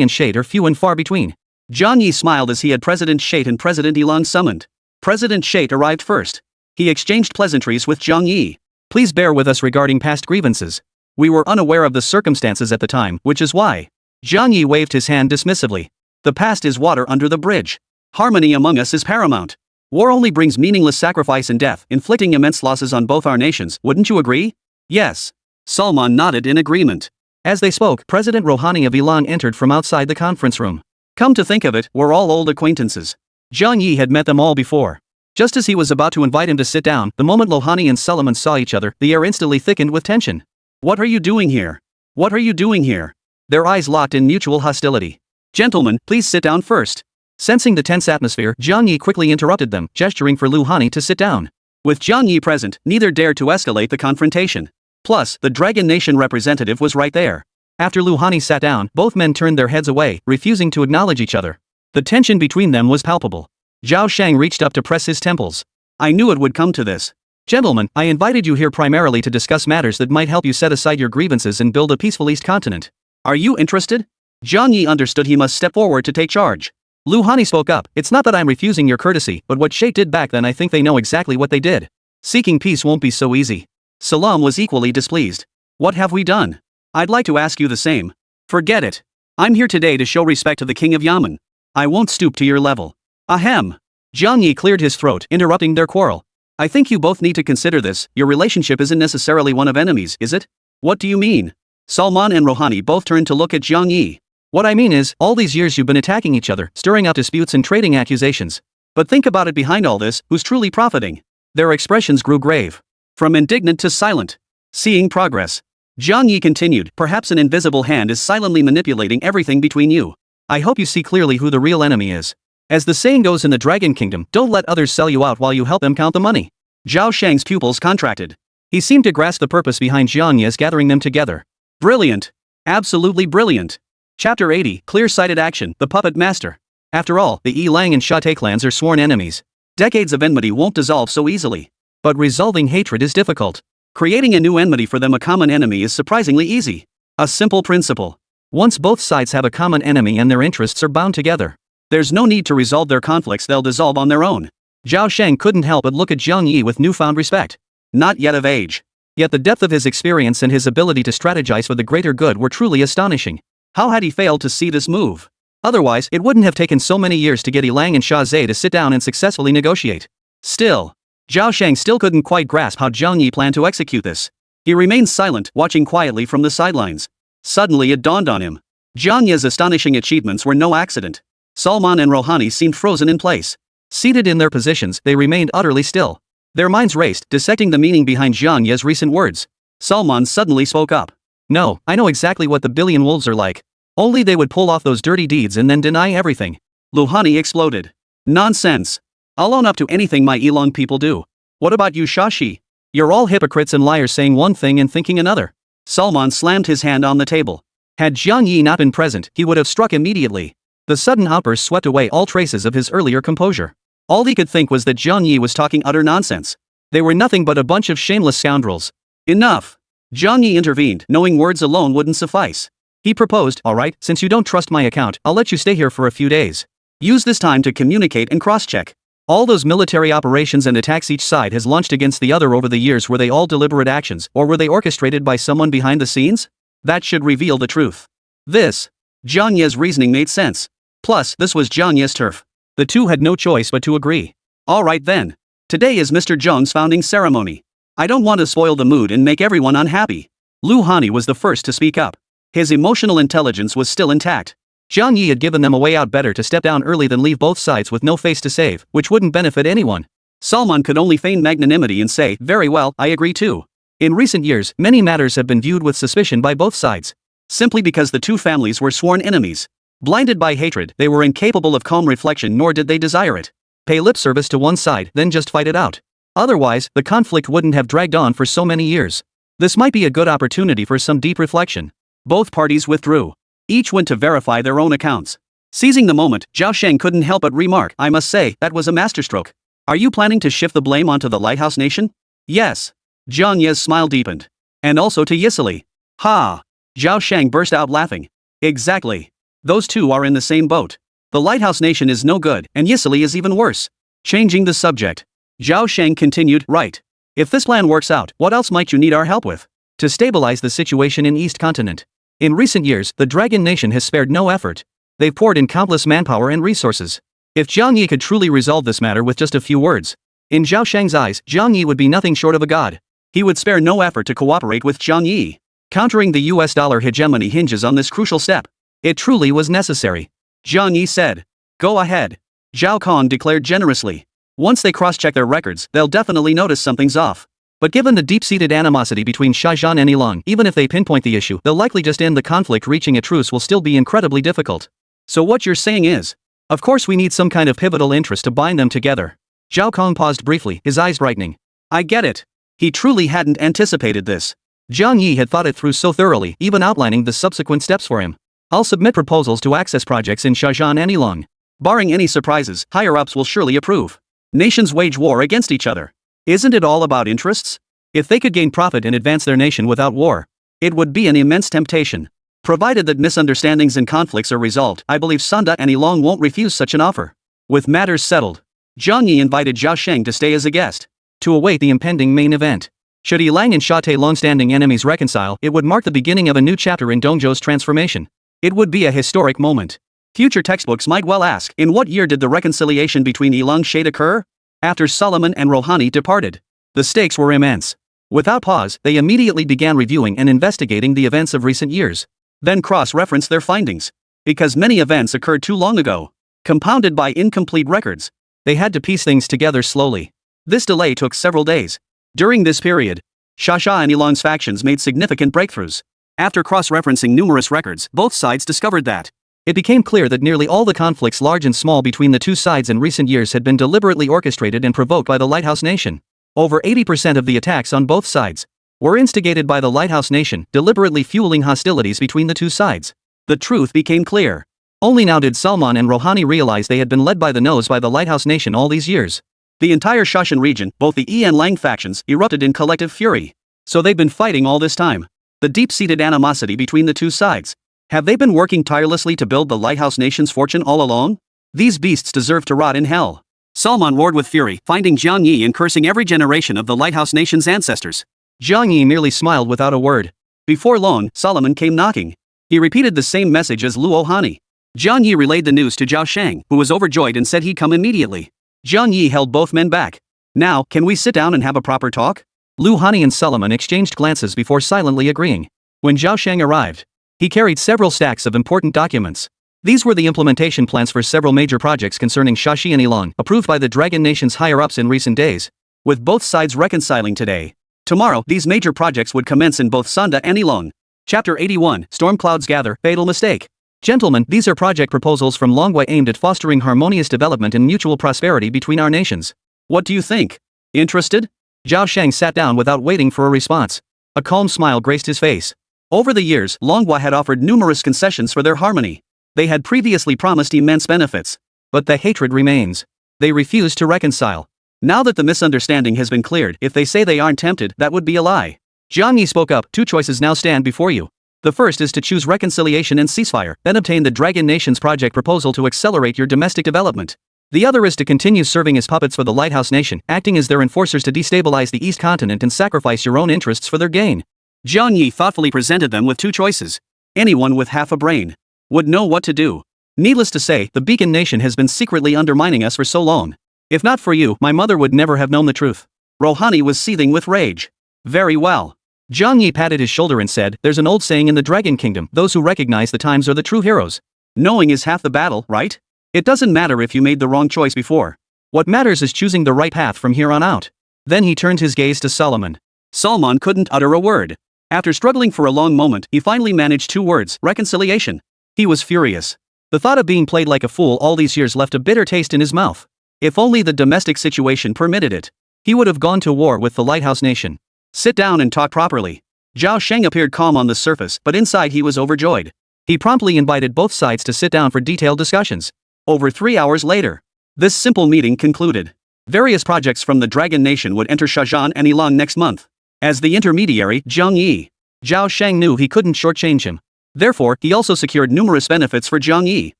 and Shade are few and far between. Zhang Yi smiled as he had President Shade and President Ilang summoned. President Shade arrived first. He exchanged pleasantries with Zhang Yi. Please bear with us regarding past grievances. We were unaware of the circumstances at the time, which is why. Zhang Yi waved his hand dismissively. The past is water under the bridge. Harmony among us is paramount. War only brings meaningless sacrifice and death, inflicting immense losses on both our nations, wouldn't you agree? Yes. Salman nodded in agreement. As they spoke, President Rohani of Ilang entered from outside the conference room. Come to think of it, we're all old acquaintances. Zhang Yi had met them all before. Just as he was about to invite him to sit down, the moment Lohani and Suleiman saw each other, the air instantly thickened with tension. What are you doing here? What are you doing here? Their eyes locked in mutual hostility. Gentlemen, please sit down first. Sensing the tense atmosphere, Zhang Yi quickly interrupted them, gesturing for Lohani to sit down. With Zhang Yi present, neither dared to escalate the confrontation. Plus, the Dragon Nation representative was right there. After Lohani sat down, both men turned their heads away, refusing to acknowledge each other. The tension between them was palpable. Zhao Shang reached up to press his temples. I knew it would come to this. Gentlemen, I invited you here primarily to discuss matters that might help you set aside your grievances and build a peaceful East continent. Are you interested? Zhang Yi understood he must step forward to take charge. Lohani spoke up. It's not that I'm refusing your courtesy, but what Sheikh did back then, I think they know exactly what they did. Seeking peace won't be so easy. Salam was equally displeased. What have we done? I'd like to ask you the same. Forget it. I'm here today to show respect to the King of Yamen. I won't stoop to your level. Ahem. Zhang Yi cleared his throat, interrupting their quarrel. I think you both need to consider this. Your relationship isn't necessarily one of enemies, is it? What do you mean? Salman and Rohani both turned to look at Zhang Yi. What I mean is, all these years you've been attacking each other, stirring up disputes and trading accusations. But think about it, behind all this, who's truly profiting? Their expressions grew grave. From indignant to silent. Seeing progress. Zhang Yi continued, perhaps an invisible hand is silently manipulating everything between you. I hope you see clearly who the real enemy is. As the saying goes in the Dragon Kingdom, don't let others sell you out while you help them count the money. Zhao Shang's pupils contracted. He seemed to grasp the purpose behind Zhang Yi's gathering them together. Brilliant. Absolutely brilliant. Chapter 80, Clear-Sighted Action, the Puppet Master. After all, the Yilang and Shate clans are sworn enemies. Decades of enmity won't dissolve so easily. But resolving hatred is difficult. Creating a new enmity for them, a common enemy, is surprisingly easy. A simple principle. Once both sides have a common enemy and their interests are bound together, there's no need to resolve their conflicts, they'll dissolve on their own. Zhao Shang couldn't help but look at Zhang Yi with newfound respect. Not yet of age. Yet the depth of his experience and his ability to strategize for the greater good were truly astonishing. How had he failed to see this move? Otherwise, it wouldn't have taken so many years to get Yilang and Shah Zhe to sit down and successfully negotiate. Still, Zhao Shang still couldn't quite grasp how Zhang Yi planned to execute this. He remained silent, watching quietly from the sidelines. Suddenly it dawned on him. Zhang Yi's astonishing achievements were no accident. Salman and Rohani seemed frozen in place. Seated in their positions, they remained utterly still. Their minds raced, dissecting the meaning behind Zhang Yi's recent words. Salman suddenly spoke up. No, I know exactly what the billion wolves are like. Only they would pull off those dirty deeds and then deny everything. Lohani exploded. Nonsense. I'll own up to anything my Ilang people do. What about you, Shashi? You're all hypocrites and liars, saying one thing and thinking another. Salman slammed his hand on the table. Had Zhang Yi not been present, he would have struck immediately. The sudden outburst swept away all traces of his earlier composure. All he could think was that Zhang Yi was talking utter nonsense. They were nothing but a bunch of shameless scoundrels. Enough. Zhang Yi intervened, knowing words alone wouldn't suffice. He proposed, all right, since you don't trust my account, I'll let you stay here for a few days. Use this time to communicate and cross-check. All those military operations and attacks each side has launched against the other over the years, were they all deliberate actions, or were they orchestrated by someone behind the scenes? That should reveal the truth. Zhang Yi's reasoning made sense. Plus, this was Zhang Yi's turf. The two had no choice but to agree. All right then. Today is Mr. Zheng's founding ceremony. I don't want to spoil the mood and make everyone unhappy. Lohani was the first to speak up. His emotional intelligence was still intact. Zhang Yi had given them a way out, better to step down early than leave both sides with no face to save, which wouldn't benefit anyone. Salman could only feign magnanimity and say, very well, I agree too. In recent years, many matters have been viewed with suspicion by both sides. Simply because the two families were sworn enemies. Blinded by hatred, they were incapable of calm reflection, nor did they desire it. Pay lip service to one side, then just fight it out. Otherwise, the conflict wouldn't have dragged on for so many years. This might be a good opportunity for some deep reflection. Both parties withdrew. Each went to verify their own accounts. Seizing the moment, Zhao Shang couldn't help but remark, I must say, that was a masterstroke. Are you planning to shift the blame onto the Lighthouse Nation? Yes. Zhang Yi's smile deepened. And also to Yisili. Ha! Zhao Shang burst out laughing. Exactly. Those two are in the same boat. The lighthouse nation is no good, and Yisili is even worse. Changing the subject, Zhao Sheng continued, right. If this plan works out, what else might you need our help with? To stabilize the situation in East Continent. In recent years, the Dragon Nation has spared no effort. They've poured in countless manpower and resources. If Jiang Yi could truly resolve this matter with just a few words, in Zhao Sheng's eyes, Jiang Yi would be nothing short of a god. He would spare no effort to cooperate with Jiang Yi. Countering the US dollar hegemony hinges on this crucial step. It truly was necessary. Jiang Yi said. Go ahead. Zhao Kong declared generously. Once they cross-check their records, they'll definitely notice something's off. But given the deep-seated animosity between Shizhan and Yilong, even if they pinpoint the issue, they'll likely just end the conflict. Reaching a truce will still be incredibly difficult. So what you're saying is, of course we need some kind of pivotal interest to bind them together. Zhao Kong paused briefly, his eyes brightening. I get it. He truly hadn't anticipated this. Jiang Yi had thought it through so thoroughly, even outlining the subsequent steps for him. I'll submit proposals to access projects in Shizhan and Yilong. Barring any surprises, higher-ups will surely approve. Nations wage war against each other. Isn't it all about interests? If they could gain profit and advance their nation without war, it would be an immense temptation. Provided that misunderstandings and conflicts are resolved, I believe Sanda and Yilong won't refuse such an offer. With matters settled, Jiang Yi invited Zhao Sheng to stay as a guest, to await the impending main event. Should Yilang and Shate long-standing enemies reconcile, it would mark the beginning of a new chapter in Dongzhou's transformation. It would be a historic moment. Future textbooks might well ask, in what year did the reconciliation between Yilang and Shade occur? After Solomon and Rohani departed. The stakes were immense. Without pause, they immediately began reviewing and investigating the events of recent years. Then cross-referenced their findings. Because many events occurred too long ago, compounded by incomplete records, they had to piece things together slowly. This delay took several days. During this period, Shasha and Yilong's factions made significant breakthroughs. After cross-referencing numerous records, both sides discovered that it became clear that nearly all the conflicts large and small between the two sides in recent years had been deliberately orchestrated and provoked by the Lighthouse Nation. Over 80% of the attacks on both sides were instigated by the Lighthouse Nation, deliberately fueling hostilities between the two sides. The truth became clear. Only now did Salman and Rohani realize they had been led by the nose by the Lighthouse Nation all these years. The entire Shashan region, both the Yi and Lang factions, erupted in collective fury. So they've been fighting all this time. The deep-seated animosity between the two sides. Have they been working tirelessly to build the Lighthouse Nation's fortune all along? These beasts deserve to rot in hell. Salman roared with fury, finding Jiang Yi and cursing every generation of the Lighthouse Nation's ancestors. Jiang Yi merely smiled without a word. Before long, Solomon came knocking. He repeated the same message as Luo Hani. Jiang Yi relayed the news to Zhao Sheng, who was overjoyed and said he'd come immediately. Jiang Yi held both men back. Now, can we sit down and have a proper talk? Lu Hani and Solomon exchanged glances before silently agreeing. When Zhao Sheng arrived, he carried several stacks of important documents. These were the implementation plans for several major projects concerning Shashi and Yilong, approved by the Dragon Nation's higher-ups in recent days. With both sides reconciling today, tomorrow, these major projects would commence in both Sanda and Yilong. Chapter 81, Storm Clouds Gather, Fatal Mistake. Gentlemen, these are project proposals from Longwei aimed at fostering harmonious development and mutual prosperity between our nations. What do you think? Interested? Zhao Sheng sat down without waiting for a response. A calm smile graced his face. Over the years, Longwei had offered numerous concessions for their harmony. They had previously promised immense benefits. But the hatred remains. They refuse to reconcile. Now that the misunderstanding has been cleared, if they say they aren't tempted, that would be a lie. Jiang Yi spoke up, two choices now stand before you. The first is to choose reconciliation and ceasefire, then obtain the Dragon Nation's project proposal to accelerate your domestic development. The other is to continue serving as puppets for the Lighthouse Nation, acting as their enforcers to destabilize the East Continent and sacrifice your own interests for their gain. Jiang Yi thoughtfully presented them with two choices. Anyone with half a brain would know what to do. Needless to say, the Beacon Nation has been secretly undermining us for so long. If not for you, my mother would never have known the truth. Rohani was seething with rage. Very well. Jiang Yi patted his shoulder and said, there's an old saying in the Dragon Kingdom, those who recognize the times are the true heroes. Knowing is half the battle, right? It doesn't matter if you made the wrong choice before. What matters is choosing the right path from here on out. Then he turned his gaze to Solomon. Salman couldn't utter a word. After struggling for a long moment, he finally managed two words, reconciliation. He was furious. The thought of being played like a fool all these years left a bitter taste in his mouth. If only the domestic situation permitted it, he would have gone to war with the Lighthouse Nation. Sit down and talk properly. Zhao Sheng appeared calm on the surface, but inside he was overjoyed. He promptly invited both sides to sit down for detailed discussions. Over 3 hours later, this simple meeting concluded. Various projects from the Dragon Nation would enter Shizhan and Yilong next month. As the intermediary, Zhao Sheng knew he couldn't shortchange him. Therefore, he also secured numerous benefits for Jiang Yi.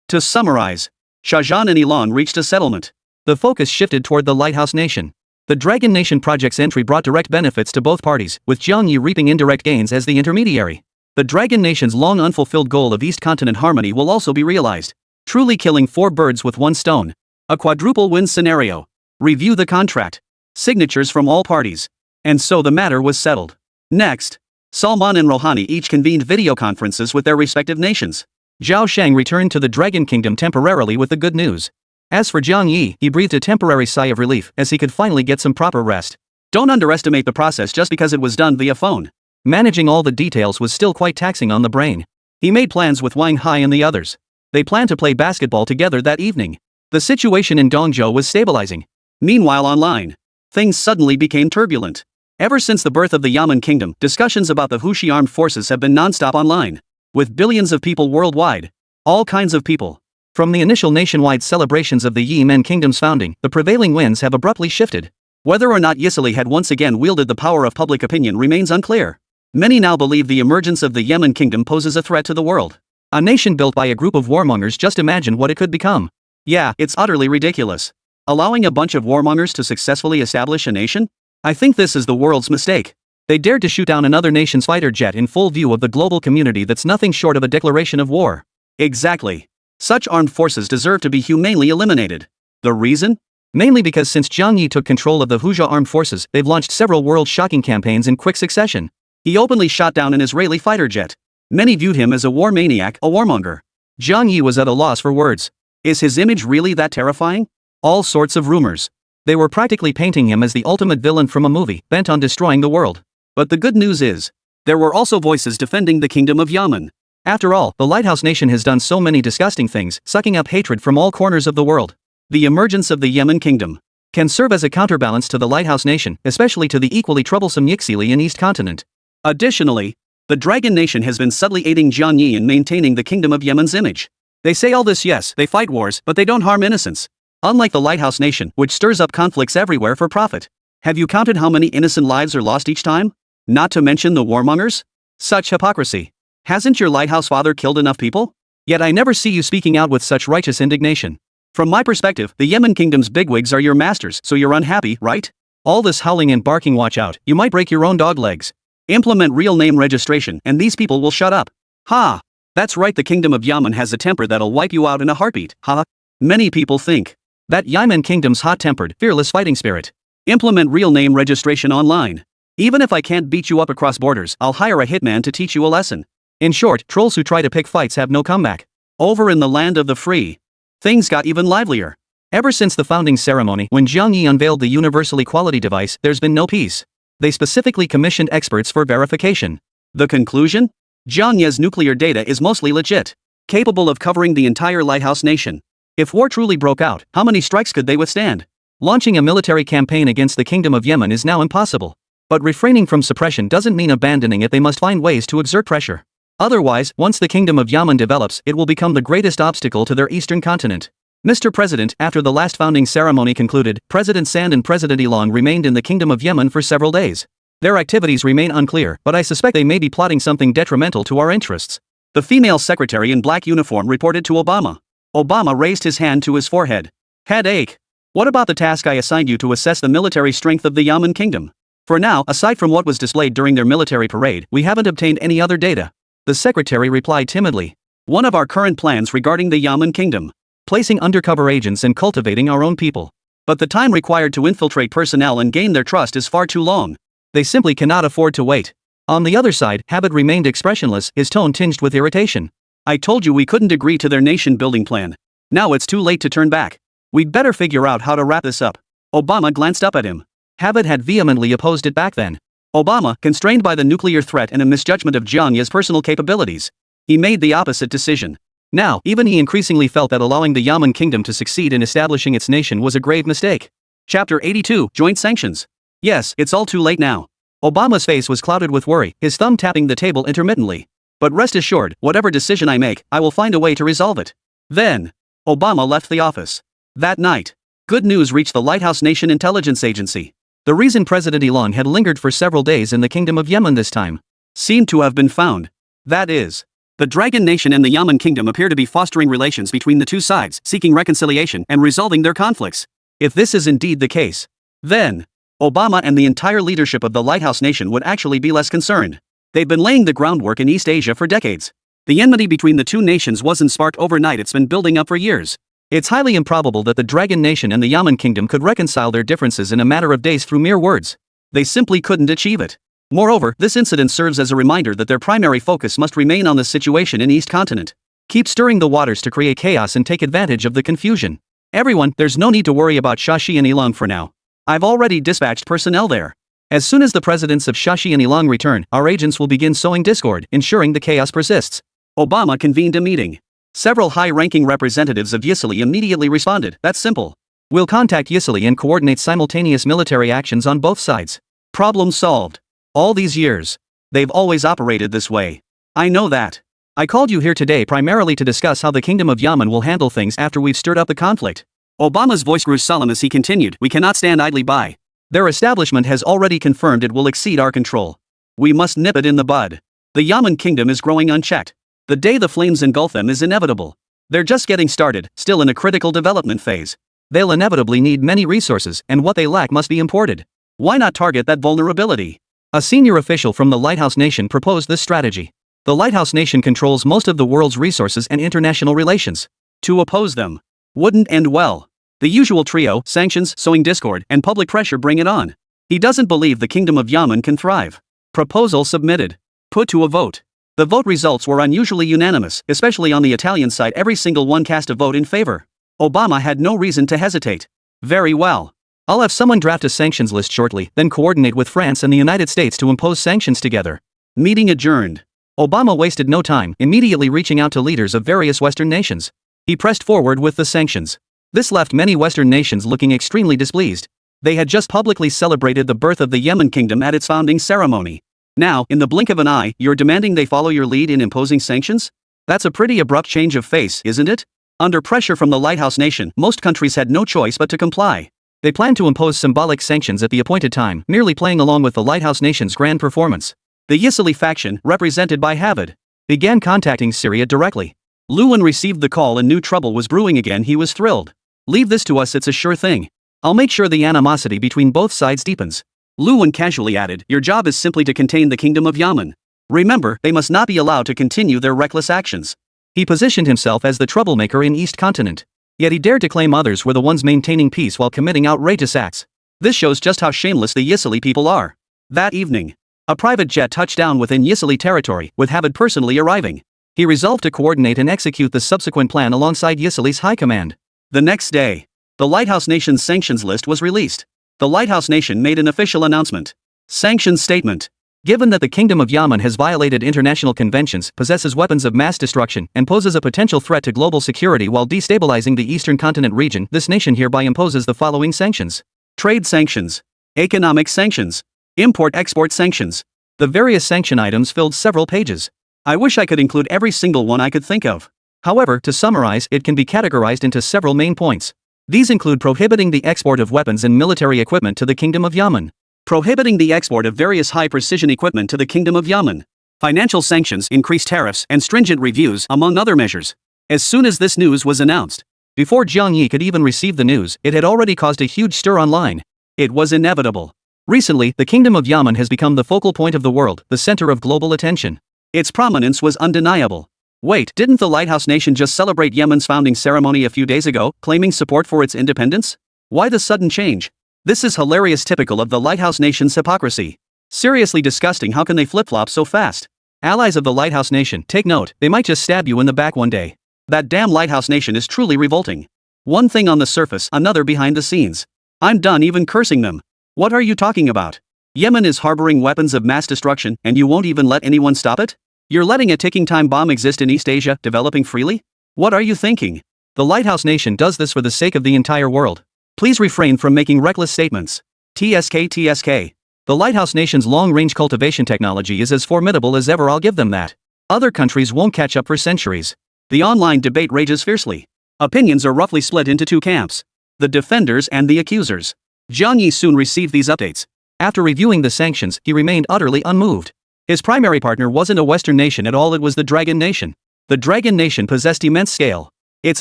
To summarize, Shah Jahan and Ilan reached a settlement. The focus shifted toward the Lighthouse Nation. The Dragon Nation project's entry brought direct benefits to both parties, with Jiang Yi reaping indirect gains as the intermediary. The Dragon Nation's long unfulfilled goal of East Continent harmony will also be realized, truly killing 4 birds with 1 stone. A quadruple win scenario. Review the contract. Signatures from all parties. And so the matter was settled. Next, Salman and Rohani each convened video conferences with their respective nations. Zhao Shang returned to the Dragon Kingdom temporarily with the good news. As for Jiang Yi, he breathed a temporary sigh of relief as he could finally get some proper rest. Don't underestimate the process just because it was done via phone. Managing all the details was still quite taxing on the brain. He made plans with Wang Hai and the others. They planned to play basketball together that evening. The situation in Dongzhou was stabilizing. Meanwhile online, things suddenly became turbulent. Ever since the birth of the Yamen Kingdom, discussions about the Hushi armed forces have been non-stop online. With billions of people worldwide. All kinds of people. From the initial nationwide celebrations of the Yi Men Kingdom's founding, the prevailing winds have abruptly shifted. Whether or not Yisili had once again wielded the power of public opinion remains unclear. Many now believe the emergence of the Yemen Kingdom poses a threat to the world. A nation built by a group of warmongers, just imagine what it could become. Yeah, it's utterly ridiculous. Allowing a bunch of warmongers to successfully establish a nation? I think this is the world's mistake. They dared to shoot down another nation's fighter jet in full view of the global community. That's nothing short of a declaration of war. Exactly. Such armed forces deserve to be humanely eliminated. The reason? Mainly because since Jiang Yi took control of the Huzha armed forces, they've launched several world-shocking campaigns in quick succession. He openly shot down an Israeli fighter jet. Many viewed him as a war maniac, a warmonger. Jiang Yi was at a loss for words. Is his image really that terrifying? All sorts of rumors. They were practically painting him as the ultimate villain from a movie, bent on destroying the world. But the good news is, there were also voices defending the kingdom of Yamen. After all, the Lighthouse Nation has done so many disgusting things, sucking up hatred from all corners of the world. The emergence of the Yemen Kingdom can serve as a counterbalance to the Lighthouse Nation, especially to the equally troublesome Yixili in East Continent. Additionally, the Dragon Nation has been subtly aiding Jiang Yi in maintaining the Kingdom of Yemen's image. They say all this, yes, they fight wars, but they don't harm innocents. Unlike the Lighthouse Nation, which stirs up conflicts everywhere for profit. Have you counted how many innocent lives are lost each time? Not to mention the warmongers? Such hypocrisy. Hasn't your lighthouse father killed enough people? Yet I never see you speaking out with such righteous indignation. From my perspective, the Yemen Kingdom's bigwigs are your masters, so you're unhappy, right? All this howling and barking, watch out, you might break your own dog legs. Implement real name registration and these people will shut up. Ha! That's right, the Kingdom of Yamen has a temper that'll wipe you out in a heartbeat, ha! Many people think that Yemen Kingdom's hot-tempered, fearless fighting spirit. Implement real name registration online. Even if I can't beat you up across borders, I'll hire a hitman to teach you a lesson. In short, trolls who try to pick fights have no comeback. Over in the land of the free, things got even livelier. Ever since the founding ceremony, when Jiang Yi unveiled the Universal Equality device, there's been no peace. They specifically commissioned experts for verification. The conclusion? Jiang Yi's nuclear data is mostly legit, capable of covering the entire Lighthouse Nation. If war truly broke out, how many strikes could they withstand? Launching a military campaign against the Kingdom of Yemen is now impossible. But refraining from suppression doesn't mean abandoning it. They must find ways to exert pressure. Otherwise, once the Kingdom of Yemen develops, it will become the greatest obstacle to their eastern continent. Mr. President, after the last founding ceremony concluded, President Sand and President Ilan remained in the Kingdom of Yemen for several days. Their activities remain unclear, but I suspect they may be plotting something detrimental to our interests. The female secretary in black uniform reported to Obama. Obama raised his hand to his forehead. Headache. What about the task I assigned you to assess the military strength of the Yamen Kingdom? For now, aside from what was displayed during their military parade, we haven't obtained any other data. The secretary replied timidly. One of our current plans regarding the Yamen Kingdom. Placing undercover agents and cultivating our own people. But the time required to infiltrate personnel and gain their trust is far too long. They simply cannot afford to wait. On the other side, Habit remained expressionless, his tone tinged with irritation. I told you we couldn't agree to their nation-building plan. Now it's too late to turn back. We'd better figure out how to wrap this up. Obama glanced up at him. Habit had vehemently opposed it back then. Obama, constrained by the nuclear threat and a misjudgment of Jiang Yi's personal capabilities, he made the opposite decision. Now, even he increasingly felt that allowing the Yamen Kingdom to succeed in establishing its nation was a grave mistake. Chapter 82, Joint Sanctions. Yes, it's all too late now. Obama's face was clouded with worry, his thumb tapping the table intermittently. But rest assured, whatever decision I make, I will find a way to resolve it. Then, Obama left the office. That night, good news reached the Lighthouse Nation Intelligence Agency. The reason President Ilan had lingered for several days in the Kingdom of Yemen this time seemed to have been found. That is, The Dragon Nation and the Yaman Kingdom appear to be fostering relations between the two sides, seeking reconciliation and resolving their conflicts. If this is indeed the case, then Obama and the entire leadership of the Lighthouse Nation would actually be less concerned. They've been laying the groundwork in East Asia for decades. The enmity between the two nations wasn't sparked overnight, it's been building up for years. It's highly improbable that the Dragon Nation and the Yaman Kingdom could reconcile their differences in a matter of days through mere words. They simply couldn't achieve it. Moreover, this incident serves as a reminder that their primary focus must remain on the situation in East Continent. Keep stirring the waters to create chaos and take advantage of the confusion. Everyone, there's no need to worry about Shashi and Ilang for now. I've already dispatched personnel there. As soon as the presidents of Shashi and Ilang return, our agents will begin sowing discord, ensuring the chaos persists. Obama convened a meeting. Several high-ranking representatives of Yisili immediately responded, that's simple. We'll contact Yisili and coordinate simultaneous military actions on both sides. Problem solved. All these years, they've always operated this way. I know that. I called you here today primarily to discuss how the Kingdom of Yaman will handle things after we've stirred up the conflict. Obama's voice grew solemn as he continued, we cannot stand idly by. Their establishment has already confirmed it will exceed our control. We must nip it in the bud. The Yaman Kingdom is growing unchecked. The day the flames engulf them is inevitable. They're just getting started, still in a critical development phase. They'll inevitably need many resources, and what they lack must be imported. Why not target that vulnerability? A senior official from the Lighthouse Nation proposed this strategy. The Lighthouse Nation controls most of the world's resources and international relations. To oppose them wouldn't end well. The usual trio, sanctions, sowing discord, and public pressure bring it on. He doesn't believe the Kingdom of Yaman can thrive. Proposal submitted. Put to a vote. The vote results were unusually unanimous, especially on the Italian side. Every single one cast a vote in favor. Obama had no reason to hesitate. Very well. I'll have someone draft a sanctions list shortly, then coordinate with France and the United States to impose sanctions together. Meeting adjourned. Obama wasted no time, immediately reaching out to leaders of various Western nations. He pressed forward with the sanctions. This left many Western nations looking extremely displeased. They had just publicly celebrated the birth of the Yemen Kingdom at its founding ceremony. Now, in the blink of an eye, you're demanding they follow your lead in imposing sanctions? That's a pretty abrupt change of face, isn't it? Under pressure from the Lighthouse Nation, most countries had no choice but to comply. They planned to impose symbolic sanctions at the appointed time, merely playing along with the Lighthouse Nation's grand performance. The Yisili faction, represented by Havid, began contacting Syria directly. Lewin received the call and knew trouble was brewing again. He was thrilled. Leave this to us, it's a sure thing. I'll make sure the animosity between both sides deepens. Lewin casually added, your job is simply to contain the Kingdom of Yaman. Remember, they must not be allowed to continue their reckless actions. He positioned himself as the troublemaker in East Continent. Yet he dared to claim others were the ones maintaining peace while committing outrageous acts. This shows just how shameless the Yisili people are. That evening, a private jet touched down within Yisili territory, with Havid personally arriving. He resolved to coordinate and execute the subsequent plan alongside Yisili's high command. The next day, the Lighthouse Nation's sanctions list was released. The Lighthouse Nation made an official announcement. Sanctions statement. Given that the Kingdom of Yaman has violated international conventions, possesses weapons of mass destruction, and poses a potential threat to global security while destabilizing the Eastern Continent region, this nation hereby imposes the following sanctions. Trade sanctions. Economic sanctions. Import-export sanctions. The various sanction items filled several pages. I wish I could include every single one I could think of. However, to summarize, it can be categorized into several main points. These include prohibiting the export of weapons and military equipment to the Kingdom of Yaman. Prohibiting the export of various high-precision equipment to the Kingdom of Yaman. Financial sanctions, increased tariffs, and stringent reviews, among other measures. As soon as this news was announced, before Jiang Yi could even receive the news, it had already caused a huge stir online. It was inevitable. Recently, the Kingdom of Yaman has become the focal point of the world, the center of global attention. Its prominence was undeniable. Wait, didn't the Lighthouse Nation just celebrate Yemen's founding ceremony a few days ago, claiming support for its independence? Why the sudden change? This is hilarious, typical of the Lighthouse Nation's hypocrisy. Seriously disgusting, how can they flip-flop so fast? Allies of the Lighthouse Nation, take note, they might just stab you in the back one day. That damn Lighthouse Nation is truly revolting. One thing on the surface, another behind the scenes. I'm done even cursing them. What are you talking about? Yemen is harboring weapons of mass destruction, and you won't even let anyone stop it? You're letting a ticking time bomb exist in East Asia, developing freely? What are you thinking? The Lighthouse Nation does this for the sake of the entire world. Please refrain from making reckless statements. TSK. The Lighthouse Nation's long-range cultivation technology is as formidable as ever, I'll give them that. Other countries won't catch up for centuries. The online debate rages fiercely. Opinions are roughly split into two camps. The defenders and the accusers. Jiang Yi soon received these updates. After reviewing the sanctions, he remained utterly unmoved. His primary partner wasn't a Western nation at all, it was the Dragon Nation. The Dragon Nation possessed immense scale. Its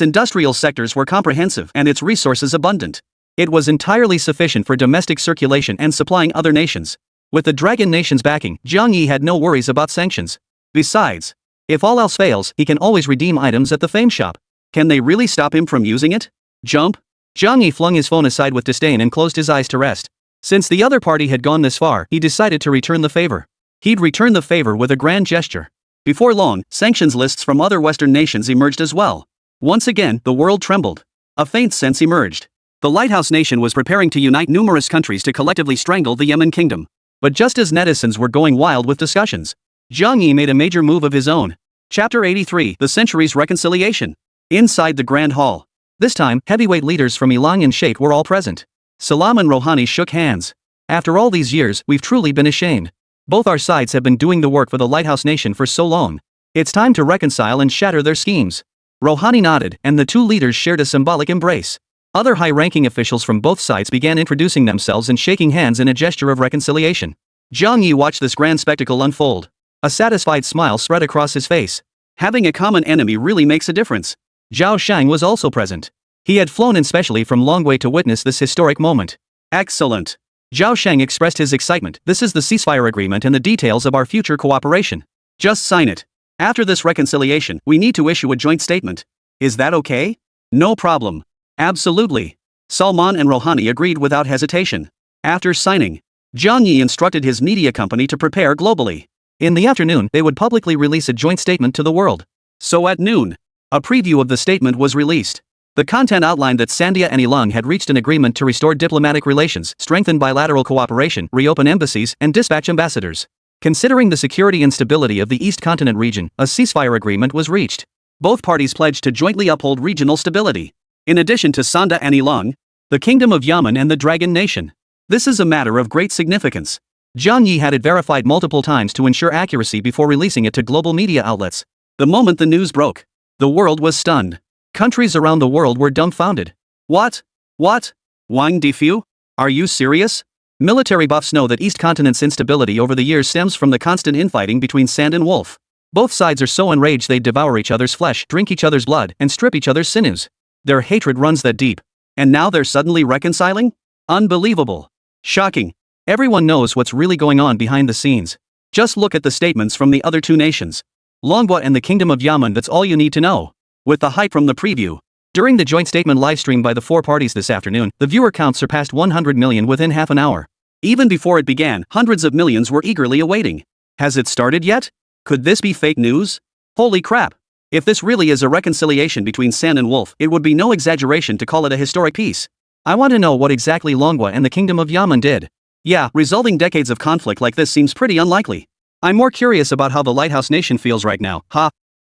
industrial sectors were comprehensive and its resources abundant. It was entirely sufficient for domestic circulation and supplying other nations. With the Dragon Nation's backing, Jiang Yi had no worries about sanctions. Besides, if all else fails, he can always redeem items at the Fame Shop. Can they really stop him from using it? Jump? Jiang Yi flung his phone aside with disdain and closed his eyes to rest. Since the other party had gone this far, he decided to return the favor. He'd return the favor with a grand gesture. Before long, sanctions lists from other Western nations emerged as well. Once again, the world trembled. A faint sense emerged. The Lighthouse Nation was preparing to unite numerous countries to collectively strangle the Yemen Kingdom. But just as netizens were going wild with discussions, Jiang Yi made a major move of his own. Chapter 83, The Century's Reconciliation. Inside the Grand Hall. This time, heavyweight leaders from Ilang and Sheikh were all present. Salam and Rouhani shook hands. After all these years, we've truly been ashamed. Both our sides have been doing the work for the Lighthouse Nation for so long. It's time to reconcile and shatter their schemes. Rouhani nodded, and the two leaders shared a symbolic embrace. Other high-ranking officials from both sides began introducing themselves and shaking hands in a gesture of reconciliation. Jiang Yi watched this grand spectacle unfold. A satisfied smile spread across his face. Having a common enemy really makes a difference. Zhao Shang was also present. He had flown in specially from Longwei to witness this historic moment. Excellent. Zhao Shang expressed his excitement. This is the ceasefire agreement and the details of our future cooperation. Just sign it. After this reconciliation, we need to issue a joint statement. Is that okay? No problem. Absolutely. Salman and Rouhani agreed without hesitation. After signing, Jiang Yi instructed his media company to prepare globally. In the afternoon, they would publicly release a joint statement to the world. So at noon, a preview of the statement was released. The content outlined that Sandia and Ilang had reached an agreement to restore diplomatic relations, strengthen bilateral cooperation, reopen embassies, and dispatch ambassadors. Considering the security and stability of the East Continent region, a ceasefire agreement was reached. Both parties pledged to jointly uphold regional stability. In addition to Sanda and Ilang, the Kingdom of Yemen and the Dragon Nation. This is a matter of great significance. Jiang Yi had it verified multiple times to ensure accuracy before releasing it to global media outlets. The moment the news broke, the world was stunned. Countries around the world were dumbfounded. What? Wang Difu? Are you serious? Military buffs know that East Continent's instability over the years stems from the constant infighting between Sand and Wolf. Both sides are so enraged they devour each other's flesh, drink each other's blood, and strip each other's sinews. Their hatred runs that deep. And now they're suddenly reconciling? Unbelievable. Shocking. Everyone knows what's really going on behind the scenes. Just look at the statements from the other two nations. Longwa and the Kingdom of Yemen, that's all you need to know. With the hype from the preview. During the joint statement livestreamed by the four parties this afternoon, the viewer count surpassed 100 million within half an hour. Even before it began, hundreds of millions were eagerly awaiting. Has it started yet? Could this be fake news? Holy crap. If this really is a reconciliation between San and Wolf, it would be no exaggeration to call it a historic piece. I want to know what exactly Longwa and the Kingdom of Yemen did. Yeah, resolving decades of conflict like this seems pretty unlikely. I'm more curious about how the Lighthouse Nation feels right now.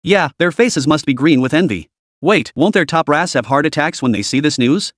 Yeah, their faces must be green with envy. Wait, won't their top brass have heart attacks when they see this news?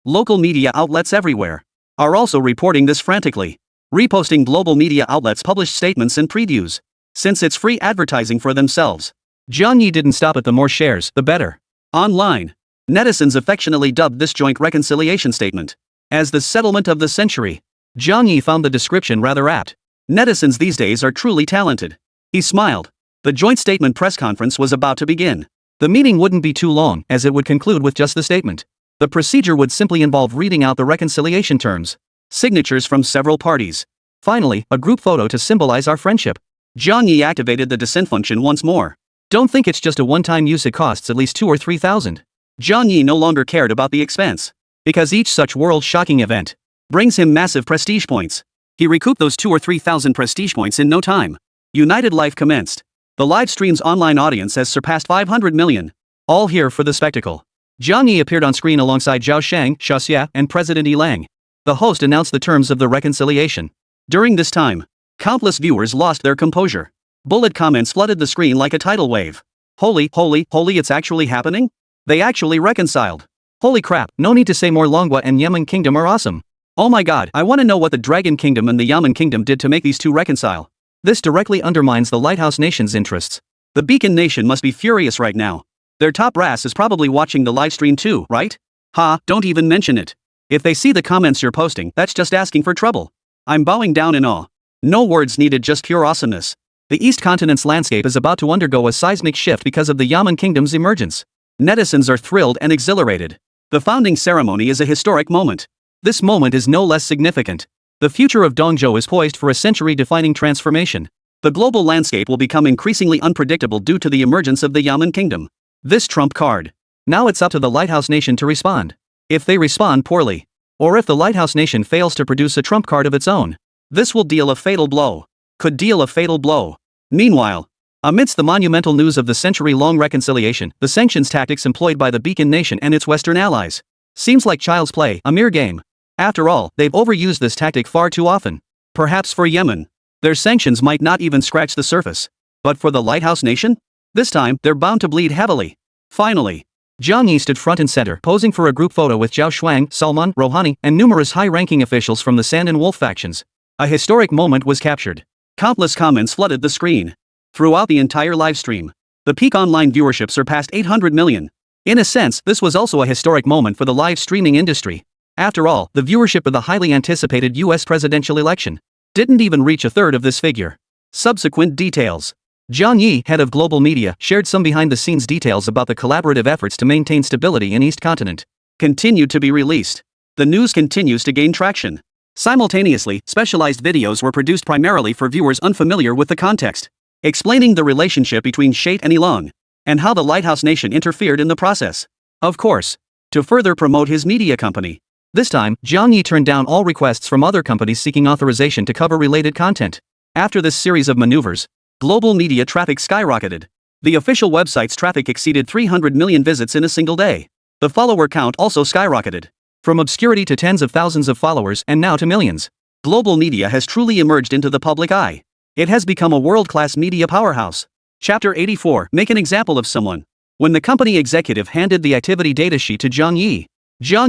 Local media outlets everywhere are also reporting this frantically. Reposting global media outlets' published statements and previews. Since it's free advertising for themselves. Jiang Yi didn't stop at the more shares, the better. Online. Netizens affectionately dubbed this joint reconciliation statement as the settlement of the century. Jiang Yi found the description rather apt. Netizens these days are truly talented. He smiled. The joint statement press conference was about to begin. The meeting wouldn't be too long, as it would conclude with just the statement. The procedure would simply involve reading out the reconciliation terms. Signatures from several parties. Finally, a group photo to symbolize our friendship. Jiang Yi activated the descent function once more. Don't think it's just a one-time use, it costs at least 2,000 or 3,000. Jiang Yi no longer cared about the expense. Because each such world-shocking event brings him massive prestige points. He recouped those 2,000 or 3,000 prestige points in no time. United Life commenced. The live stream's online audience has surpassed 500 million. All here for the spectacle. Jiang Yi appeared on screen alongside Zhao Shang, Xia, and President Ilang. The host announced the terms of the reconciliation. During this time, countless viewers lost their composure. Bullet comments flooded the screen like a tidal wave. Holy, it's actually happening? They actually reconciled. Holy crap, no need to say more. Longwa and Yemen Kingdom are awesome. Oh my god, I want to know what the Dragon Kingdom and the Yemen Kingdom did to make these two reconcile. This directly undermines the Lighthouse Nation's interests. The Beacon Nation must be furious right now. Their top brass is probably watching the live stream too, right? Don't even mention it. If they see the comments you're posting, that's just asking for trouble. I'm bowing down in awe. No words needed, just pure awesomeness. The East Continent's landscape is about to undergo a seismic shift because of the Yamen Kingdom's emergence. Netizens are thrilled and exhilarated. The founding ceremony is a historic moment. This moment is no less significant. The future of Dongzhou is poised for a century-defining transformation. The global landscape will become increasingly unpredictable due to the emergence of the Yamen Kingdom. This trump card. Now it's up to the Lighthouse Nation to respond. If they respond poorly, or if the Lighthouse Nation fails to produce a trump card of its own, this will deal a fatal blow. Could deal a fatal blow. Meanwhile, amidst the monumental news of the century-long reconciliation, the sanctions tactics employed by the Beacon Nation and its Western allies seems like child's play, a mere game. After all, they've overused this tactic far too often. Perhaps for Yemen, their sanctions might not even scratch the surface. But for the Lighthouse Nation? This time, they're bound to bleed heavily. Finally, Jiang Yi stood front and center, posing for a group photo with Zhao Shuang, Salman, Rouhani, and numerous high-ranking officials from the Sand and Wolf factions. A historic moment was captured. Countless comments flooded the screen. Throughout the entire livestream, the peak online viewership surpassed 800 million. In a sense, this was also a historic moment for the live streaming industry. After all, the viewership of the highly anticipated US presidential election didn't even reach a third of this figure. Subsequent details. Jiang Yi, head of global media, shared some behind-the-scenes details about the collaborative efforts to maintain stability in East Continent. Continued to be released. The news continues to gain traction. Simultaneously, specialized videos were produced primarily for viewers unfamiliar with the context, explaining the relationship between Shate and Ilong, and how the Lighthouse Nation interfered in the process. Of course, to further promote his media company. This time, Jiang Yi turned down all requests from other companies seeking authorization to cover related content. After this series of maneuvers, global media traffic skyrocketed. The official website's traffic exceeded 300 million visits in a single day. The follower count also skyrocketed. From obscurity to tens of thousands of followers and now to millions. Global media has truly emerged into the public eye. It has become a world-class media powerhouse. Chapter 84. Make an example of someone. When the company executive handed the activity data sheet to Jiang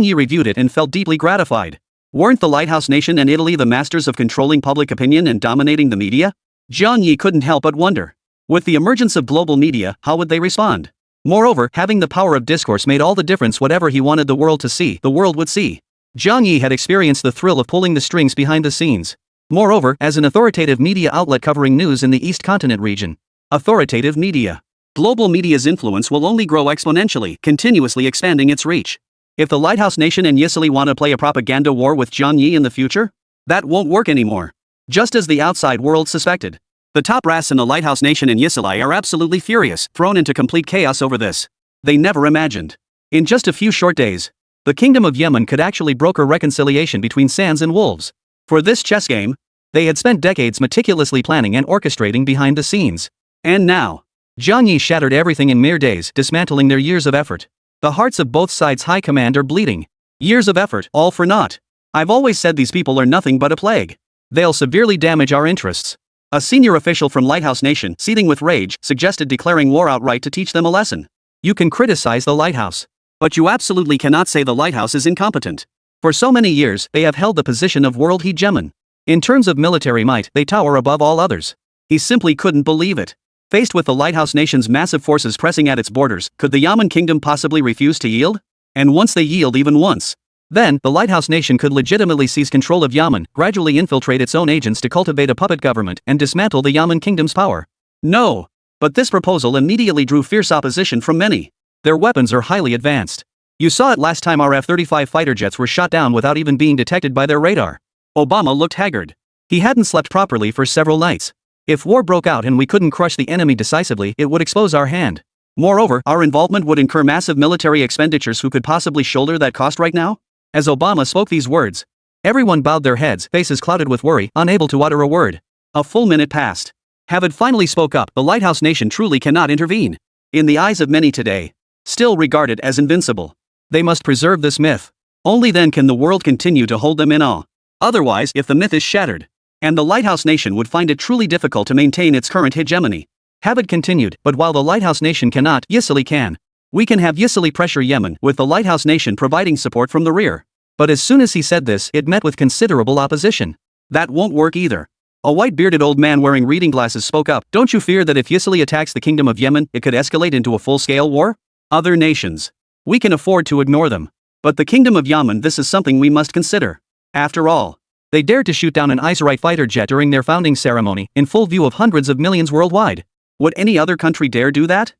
Yi reviewed it and felt deeply gratified. Weren't the Lighthouse Nation and Italy the masters of controlling public opinion and dominating the media? Jiang Yi couldn't help but wonder. With the emergence of global media, how would they respond? Moreover, having the power of discourse made all the difference. Whatever he wanted the world to see, the world would see. Jiang Yi had experienced the thrill of pulling the strings behind the scenes. Moreover, as an authoritative media outlet covering news in the East Continent region. Authoritative media. Global media's influence will only grow exponentially, continuously expanding its reach. If the Lighthouse Nation and Yisili want to play a propaganda war with Jiang Yi in the future, that won't work anymore. Just as the outside world suspected. The top brass in the Lighthouse Nation and Yisili are absolutely furious, thrown into complete chaos over this. They never imagined. In just a few short days, the Kingdom of Yemen could actually broker reconciliation between Sands and Wolves. For this chess game, they had spent decades meticulously planning and orchestrating behind the scenes. And now, Jiang Yi shattered everything in mere days, dismantling their years of effort. The hearts of both sides' high command are bleeding. Years of effort, all for naught. I've always said these people are nothing but a plague. They'll severely damage our interests. A senior official from Lighthouse Nation, seething with rage, suggested declaring war outright to teach them a lesson. You can criticize the Lighthouse, but you absolutely cannot say the Lighthouse is incompetent. For so many years, they have held the position of world hegemon. In terms of military might, they tower above all others. He simply couldn't believe it. Faced with the Lighthouse Nation's massive forces pressing at its borders, could the Yamen Kingdom possibly refuse to yield? And once they yield even once, then the Lighthouse Nation could legitimately seize control of Yemen, gradually infiltrate its own agents to cultivate a puppet government and dismantle the Yamen Kingdom's power. No. But this proposal immediately drew fierce opposition from many. Their weapons are highly advanced. You saw it last time our F-35 fighter jets were shot down without even being detected by their radar. Obama looked haggard. He hadn't slept properly for several nights. If war broke out and we couldn't crush the enemy decisively, it would expose our hand. Moreover, our involvement would incur massive military expenditures. Who could possibly shoulder that cost right now? As Obama spoke these words, everyone bowed their heads, faces clouded with worry, unable to utter a word. A full minute passed. Having finally spoke up, the Lighthouse Nation truly cannot intervene. In the eyes of many today, still regarded as invincible. They must preserve this myth. Only then can the world continue to hold them in awe. Otherwise, if the myth is shattered, and the Lighthouse Nation would find it truly difficult to maintain its current hegemony. Habit continued, but while the Lighthouse Nation cannot, Yisili can. We can have Yisili pressure Yemen, with the Lighthouse Nation providing support from the rear. But as soon as he said this, it met with considerable opposition. That won't work either. A white-bearded old man wearing reading glasses spoke up. Don't you fear that if Yisili attacks the Kingdom of Yemen, it could escalate into a full-scale war? Other nations. We can afford to ignore them. But the Kingdom of Yemen, this is something we must consider. After all, They dared to shoot down an Icerite fighter jet during their founding ceremony, in full view of hundreds of millions worldwide. Would any other country dare do that?